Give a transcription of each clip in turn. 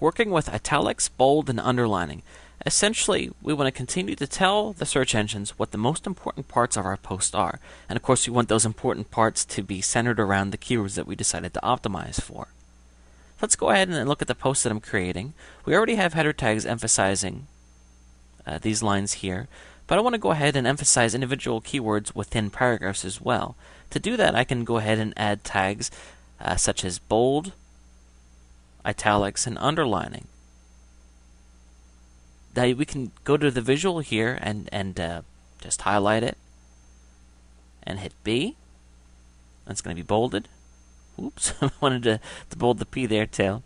working with italics, bold, and underlining. Essentially, we want to continue to tell the search engines what the most important parts of our post are. And of course, we want those important parts to be centered around the keywords that we decided to optimize for. Let's go ahead and look at the post that I'm creating. We already have header tags emphasizing these lines here, but I want to go ahead and emphasize individual keywords within paragraphs as well. To do that, I can go ahead and add tags such as bold, italics, and underlining. Now we can go to the visual here and just highlight it and hit B. That's going to be bolded. Oops, I wanted to bold the P there too.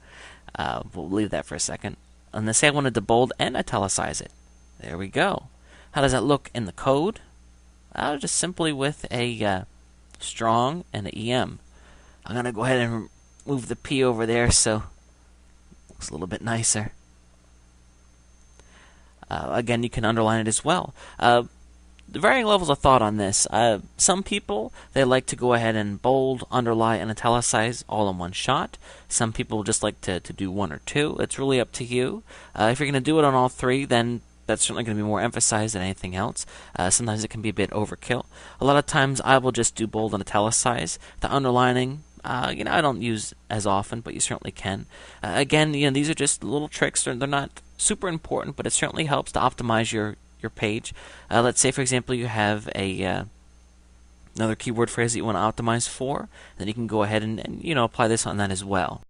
We'll leave that for a second. And let's say I wanted to bold and italicize it. There we go. How does that look in the code? Just simply with a strong and an EM. I'm going to go ahead and move the P over there so it looks a little bit nicer. Again, you can underline it as well. The varying levels of thought on this. Some people, they like to go ahead and bold, underline, and italicize all in one shot. Some people just like to do one or two. It's really up to you. If you're going to do it on all three, then that's certainly going to be more emphasized than anything else. Sometimes it can be a bit overkill. A lot of times I will just do bold and italicize. The underlining, I don't use as often, but you certainly can. Again, these are just little tricks. They're not super important, but it certainly helps to optimize your page. Let's say, for example, you have another keyword phrase that you want to optimize for. Then you can go ahead and apply this on that as well.